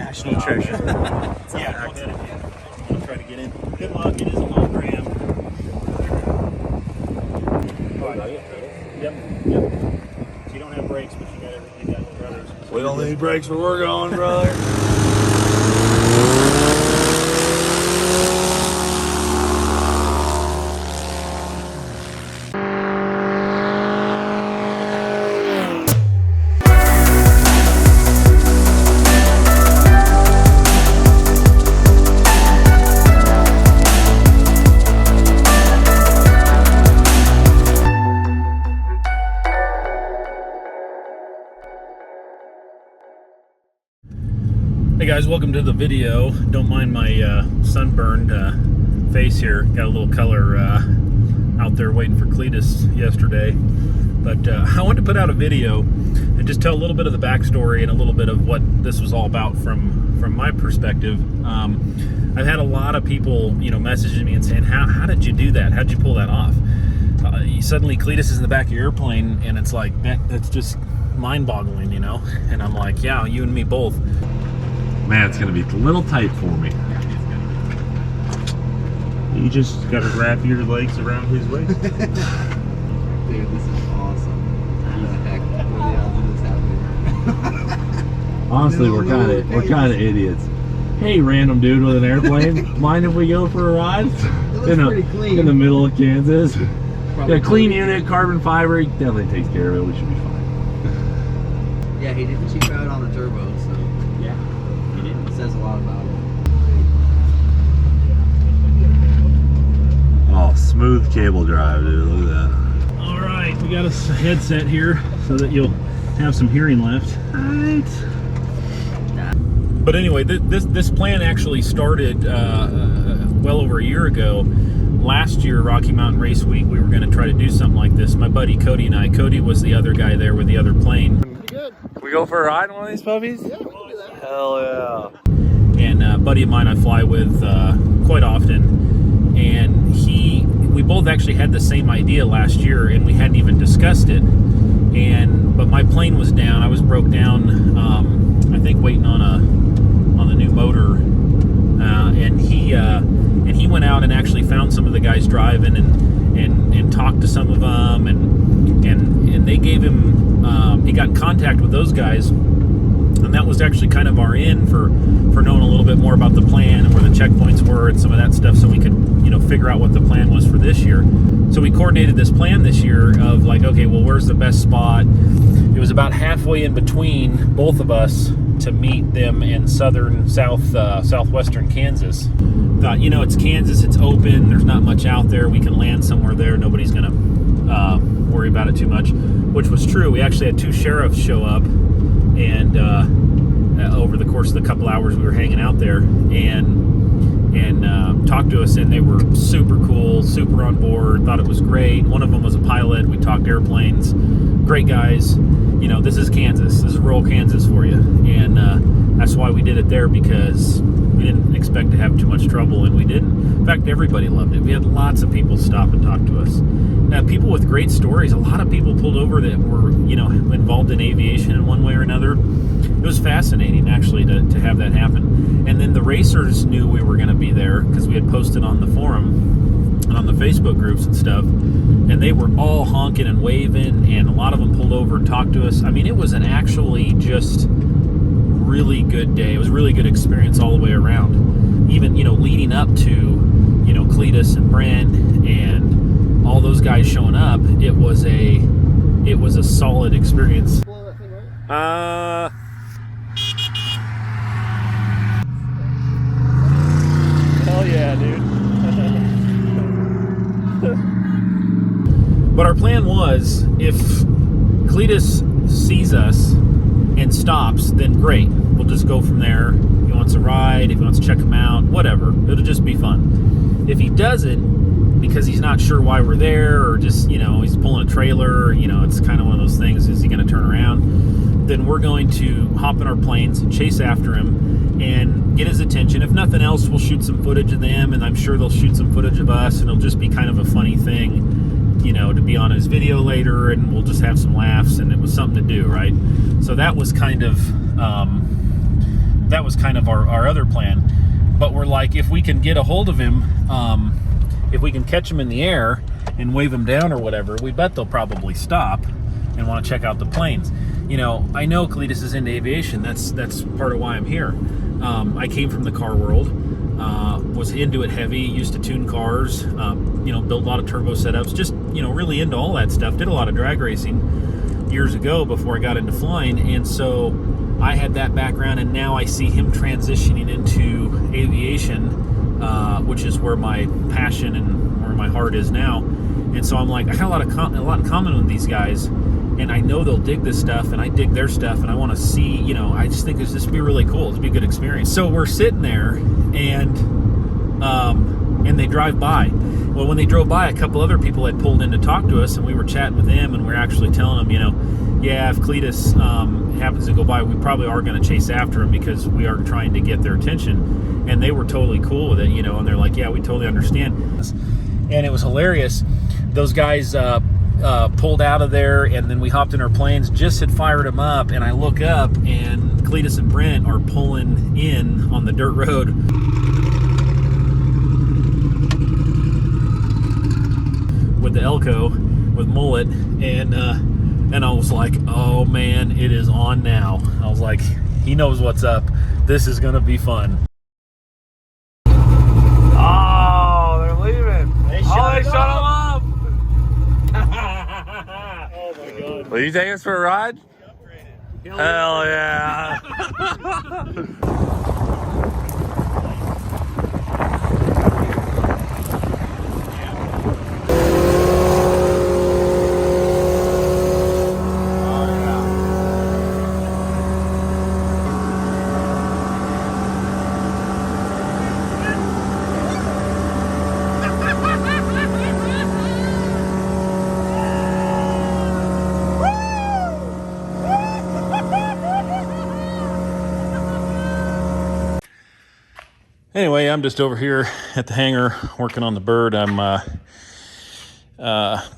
national treasure. Yeah, go ahead again. I'll try to get in. Good luck. It is a long ram. Yep. So you don't have brakes, but you got everything. You got no brothers. We don't need brakes where we're going, brother. Hey guys, welcome to the video. Don't mind my sunburned face here. Got a little color out there waiting for Cleetus yesterday. But I wanted to put out a video and just tell a little bit of the backstory and a little bit of what this was all about from my perspective. I've had a lot of people, messaging me and saying, how did you do that? How'd you pull that off? Suddenly Cleetus is in the back of your airplane and it's like, that's just mind-boggling, And I'm like, yeah, you and me both. Man, it's gonna be a little tight for me. You just gotta wrap your legs around his waist. Dude, this is awesome. What the heck? What the hell is happening? Honestly, we're kind of idiots. Hey, random dude with an airplane, mind if we go for a ride? It looks pretty clean. In the middle of Kansas. Probably Yeah, clean unit, carbon fiber, he definitely takes care of it. We should be fine. Yeah, he did the cheap route on the turbo, so yeah, he did. It says a lot about it. Oh, smooth cable drive, dude. Look at that. All right, we got a headset here so that you'll have some hearing left. All right. But anyway, this plan actually started well over a year ago. Last year, Rocky Mountain Race Week, we were going to try to do something like this. My buddy Cody and I. Cody was the other guy there with the other plane. Pretty good. Can we go for a ride in one of these puppies? Yeah, we can do that. Hell yeah. And a buddy of mine I fly with quite often. And we both actually had the same idea last year, and we hadn't even discussed it. But my plane was down. I was broke down. I think waiting on the new motor. And he went out and actually found some of the guys driving and talked to some of them, and they gave him. He got in contact with those guys. And that was actually kind of our in for knowing a little bit more about the plan and where the checkpoints were and some of that stuff, so we could figure out what the plan was for this year. So we coordinated this plan this year of like, okay, well, where's the best spot? It was about halfway in between both of us to meet them in southwestern Kansas. Thought, it's Kansas, it's open, there's not much out there, we can land somewhere there, nobody's gonna worry about it too much, which was true. We actually had two sheriffs show up and over the course of the couple hours we were hanging out there and talked to us, and they were super cool, super on board, thought it was great. One of them was a pilot. We talked airplanes. Great guys. This is Kansas. This is rural Kansas for you, and that's why we did it there, because we didn't expect to have too much trouble, and we didn't. In fact, everybody loved it. We had lots of people stop and talk to us. Now, people with great stories. A lot of people pulled over that were, involved in aviation in one way or another. It was fascinating, actually, to have that happen. And then the racers knew we were going to be there because we had posted on the forum and on the Facebook groups and stuff. And they were all honking and waving, and a lot of them pulled over and talked to us. I mean, it was an actually just really good day. It was a really good experience all the way around. Even, leading up to, Cleetus and Brent and all those guys showing up, it was a solid experience. Hell yeah, dude. But our plan was, if Cleetus sees us and stops, then great. We'll just go from there. If he wants a ride, if he wants to check him out, whatever. It'll just be fun. If he doesn't, because he's not sure why we're there, or just, he's pulling a trailer, it's kind of one of those things, is he going to turn around? Then we're going to hop in our planes and chase after him and get his attention. If nothing else, we'll shoot some footage of them, and I'm sure they'll shoot some footage of us, and it'll just be kind of a funny thing, to be on his video later, and we'll just have some laughs, and it was something to do, right? So that was kind of that was kind of our other plan. But we're like, if we can get a hold of him, if we can catch him in the air and wave him down or whatever, we bet they'll probably stop and want to check out the planes. You know, I know Cleetus is into aviation. That's part of why I'm here. I came from the car world, was into it heavy, used to tune cars, you know, built a lot of turbo setups, just, you know, really into all that stuff. Did a lot of drag racing years ago before I got into flying, and so I had that background, and now I see him transitioning into aviation, which is where my passion and where my heart is now. And so I'm like, I got a lot in common with these guys, and I know they'll dig this stuff, and I dig their stuff, and I want to see, you know, I just think this would be really cool. It'd be a good experience. So we're sitting there, and they drive by. Well, when they drove by, a couple other people had pulled in to talk to us, and we were chatting with them, and we're actually telling them, you know, yeah, if Cleetus happens to go by, we probably are going to chase after him because we are trying to get their attention. And they were totally cool with it, you know, and they're like, yeah, we totally understand. And it was hilarious. Those guys pulled out of there, and then we hopped in our planes, just had fired them up, and I look up, and Cleetus and Brent are pulling in on the dirt road. With the Elko, with Mullet, and I was like, oh man, it is on now. I was like, he knows what's up. This is gonna be fun. Oh, they're leaving. They shut him up. Oh my God. Will you take us for a ride? Hell yeah. Anyway, I'm just over here at the hangar working on the bird. I'm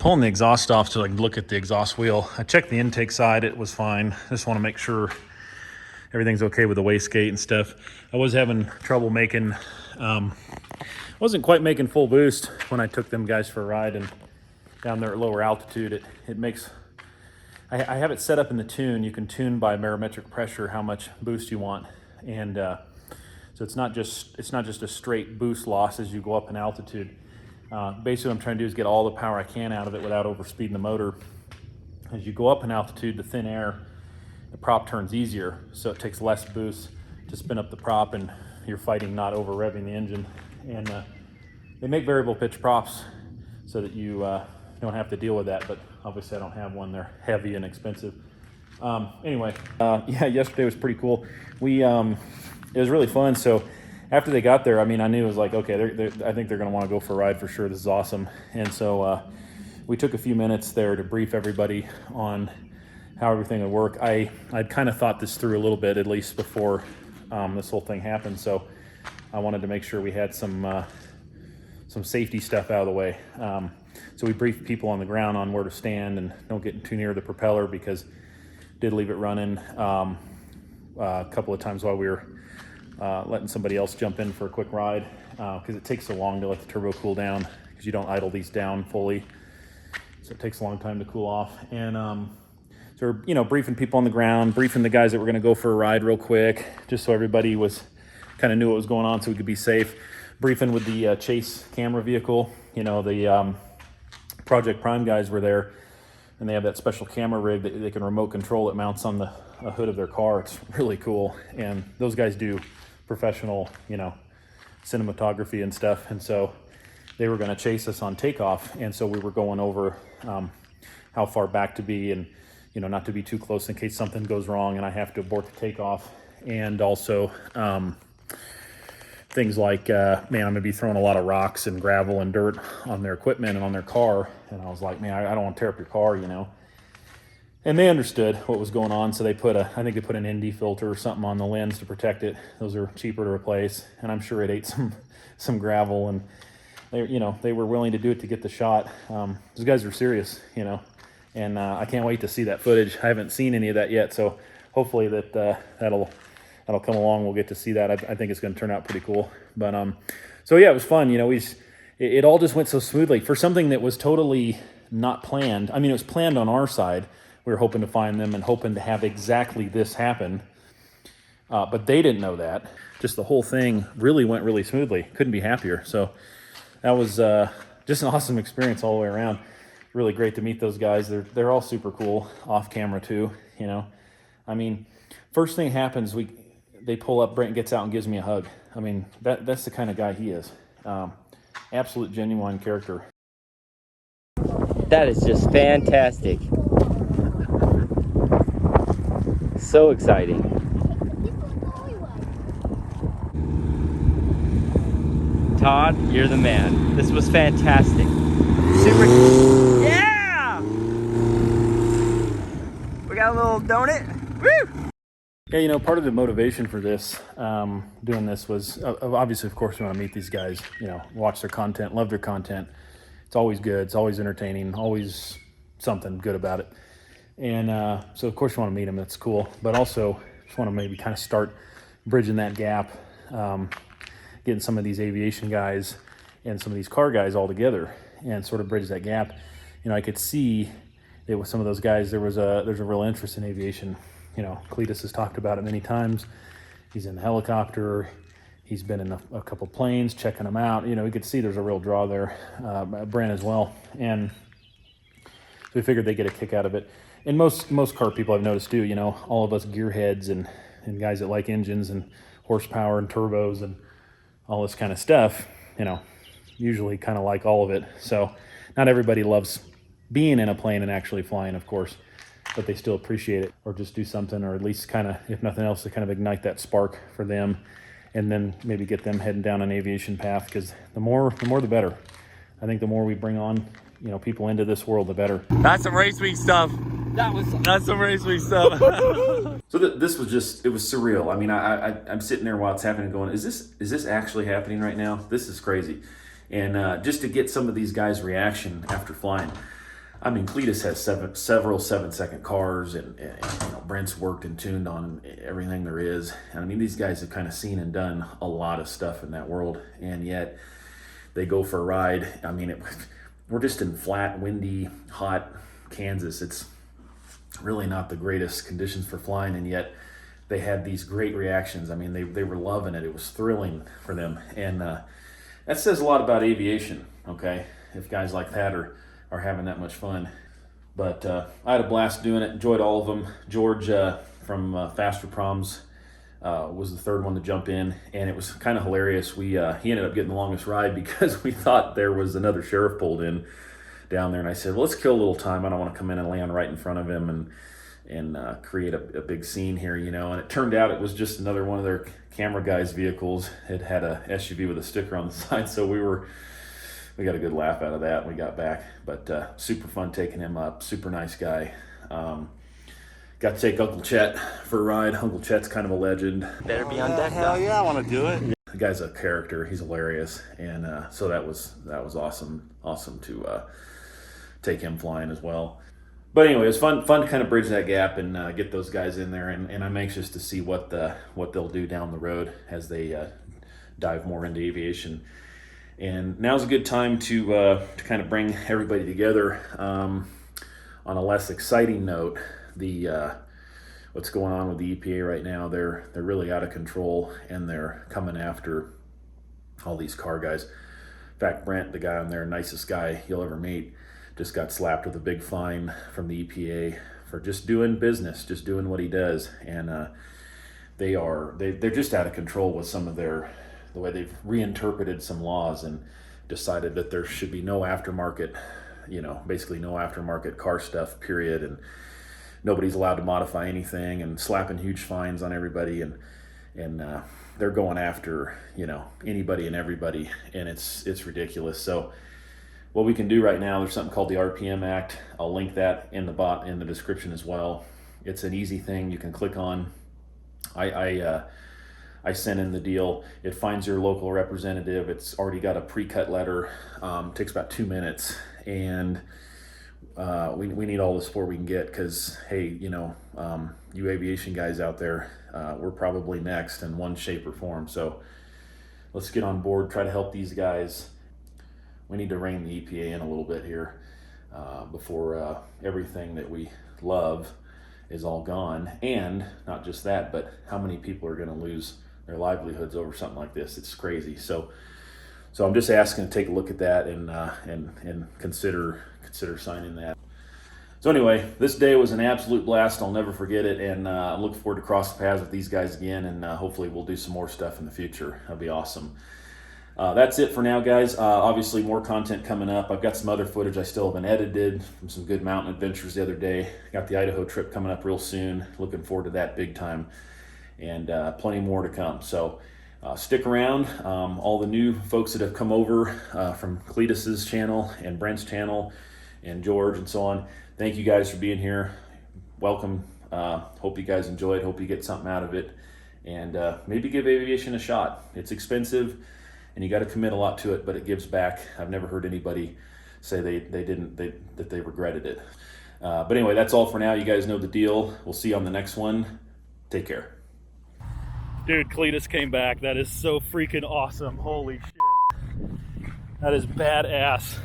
pulling the exhaust off so I can look at the exhaust wheel. I checked the intake side. It was fine. I just want to make sure everything's okay with the wastegate and stuff. I was having trouble making, wasn't quite making full boost when I took them guys for a ride, and down there at lower altitude, it makes, I have it set up in the tune. You can tune by barometric pressure how much boost you want. And so it's not just a straight boost loss as you go up in altitude. Basically what I'm trying to do is get all the power I can out of it without overspeeding the motor. As you go up in altitude to thin air, the prop turns easier, so it takes less boost to spin up the prop, and you're fighting not over revving the engine. And they make variable pitch props so that you don't have to deal with that, but obviously I don't have one. They're heavy and expensive. Anyway, yeah, yesterday was pretty cool. It was really fun. So after they got there, I mean, I knew it was like, okay, I think they're going to want to go for a ride for sure. This is awesome. And so we took a few minutes there to brief everybody on how everything would work. I'd kind of thought this through a little bit, at least before this whole thing happened. So I wanted to make sure we had some safety stuff out of the way. So we briefed people on the ground on where to stand and don't get too near the propeller, because did leave it running a couple of times while we were letting somebody else jump in for a quick ride, because it takes so long to let the turbo cool down, because you don't idle these down fully. So it takes a long time to cool off. And so we're, you know, briefing people on the ground, briefing the guys that were going to go for a ride real quick, just so everybody was kind of knew what was going on so we could be safe. Briefing with the chase camera vehicle. You know, the Project Prime guys were there, and they have that special camera rig that they can remote control that mounts on the hood of their car. It's really cool. And those guys do professional, you know, cinematography and stuff. And so they were going to chase us on takeoff. And so we were going over how far back to be, and, you know, not to be too close in case something goes wrong and I have to abort the takeoff. And also things like, man, I'm going to be throwing a lot of rocks and gravel and dirt on their equipment and on their car. And I was like, man, I don't want to tear up your car, you know. And they understood what was going on, so they put I think they put an ND filter or something on the lens to protect it. Those are cheaper to replace, and I'm sure it ate some gravel, and they were willing to do it to get the shot. Those guys are serious, you know, and I can't wait to see that footage. I haven't seen any of that yet, so hopefully that'll that'll come along. We'll get to see that. I think it's going to turn out pretty cool. But so yeah, it was fun. You know, it all just went so smoothly for something that was totally not planned. I mean, it was planned on our side. We were hoping to find them and hoping to have exactly this happen. But they didn't know that. Just the whole thing really went really smoothly. Couldn't be happier. So that was just an awesome experience all the way around. Really great to meet those guys. They're all super cool off camera too. You know, I mean, first thing happens, they pull up. Brent gets out and gives me a hug. I mean, that's the kind of guy he is. Absolute genuine character. That is just fantastic. So exciting. Todd, you're the man. This was fantastic. Super. Yeah! We got a little donut. Woo! Yeah, you know, part of the motivation for this, doing this was obviously, of course, we want to meet these guys, you know, watch their content, love their content. It's always good. It's always entertaining, always something good about it. And so, of course, you want to meet them. That's cool. But also, just want to maybe kind of start bridging that gap, getting some of these aviation guys and some of these car guys all together and sort of bridge that gap. You know, I could see that with some of those guys, there's a real interest in aviation. You know, Cleetus has talked about it many times. He's in the helicopter. He's been in a couple planes, checking them out. You know, we could see there's a real draw there. Brent as well. And so we figured they'd get a kick out of it. And most car people I've noticed do, you know, all of us gearheads and guys that like engines and horsepower and turbos and all this kind of stuff, you know, usually kind of like all of it. So not everybody loves being in a plane and actually flying, of course, but they still appreciate it, or just do something, or at least kind of, if nothing else, to kind of ignite that spark for them, and then maybe get them heading down an aviation path, because the more the better. I think the more we bring on, you know, people into this world, the better. That's some race week stuff. That's some race week stuff. So this was just, it was surreal. I mean, I'm sitting there while it's happening going, is this actually happening right now? This is crazy. And just to get some of these guys' reaction after flying. I mean, Cleetus has several 7-second cars, and you know, Brent's worked and tuned on everything there is. And I mean, these guys have kind of seen and done a lot of stuff in that world, and yet they go for a ride. I mean, we're just in flat, windy, hot Kansas. It's really not the greatest conditions for flying, and yet they had these great reactions. I mean, they were loving it. It was thrilling for them, and that says a lot about aviation. Okay, if guys like that are having that much fun. But I had a blast doing it. Enjoyed all of them. George from Fasterproms was the third one to jump in, and it was kind of hilarious. He ended up getting the longest ride because we thought there was another sheriff pulled in down there, and I said, well, let's kill a little time. I don't want to come in and land right in front of him and create a big scene here, you know. And it turned out it was just another one of their camera guys' vehicles. It had a SUV with a sticker on the side, so we got a good laugh out of that when we got back. But super fun taking him up. Super nice guy. Got to take Uncle Chet for a ride. Uncle Chet's kind of a legend. Better be on deck. Hell yeah, I want to do it. The guy's a character. He's hilarious, and so that was awesome to take him flying as well. But anyway, it was fun to kind of bridge that gap and get those guys in there, and I'm anxious to see what they'll do down the road as they dive more into aviation. And now's a good time to kind of bring everybody together. On a less exciting note, what's going on with the EPA right now, they're really out of control, and they're coming after all these car guys. In fact, Brent, the guy on there, nicest guy you'll ever meet, just got slapped with a big fine from the EPA for just doing business, just doing what he does. And they're just out of control with some of the way they've reinterpreted some laws and decided that there should be no aftermarket, you know, basically no aftermarket car stuff, period. And nobody's allowed to modify anything, and slapping huge fines on everybody. And they're going after, you know, anybody and everybody, and it's ridiculous. So what we can do right now, there's something called the RPM Act. I'll link that in the description as well. It's an easy thing you can click on. I sent in the deal. It finds your local representative. It's already got a pre-cut letter. Takes about 2 minutes, and we need all the support we can get, because, hey, you know, you aviation guys out there, we're probably next in one shape or form. So let's get on board, try to help these guys. We need to rein the EPA in a little bit here before everything that we love is all gone. And not just that, but how many people are going to lose their livelihoods over something like this? It's crazy. So I'm just asking to take a look at that and consider signing that. So anyway, this day was an absolute blast. I'll never forget it, and I look forward to crossing paths with these guys again, and hopefully we'll do some more stuff in the future. That'll be awesome. That's it for now, guys. Obviously, more content coming up. I've got some other footage I still haven't edited from some good mountain adventures the other day. Got the Idaho trip coming up real soon. Looking forward to that big time, and plenty more to come. So stick around. All the new folks that have come over from Cleetus's channel and Brent's channel and George and so on, thank you guys for being here. Welcome. Hope you guys enjoyed. Hope you get something out of it, and maybe give aviation a shot. It's expensive, and you got to commit a lot to it, but it gives back. I've never heard anybody say that they regretted it. But anyway, that's all for now. You guys know the deal. We'll see you on the next one. Take care. Dude, Cleetus came back. That is so freaking awesome. Holy shit. That is badass.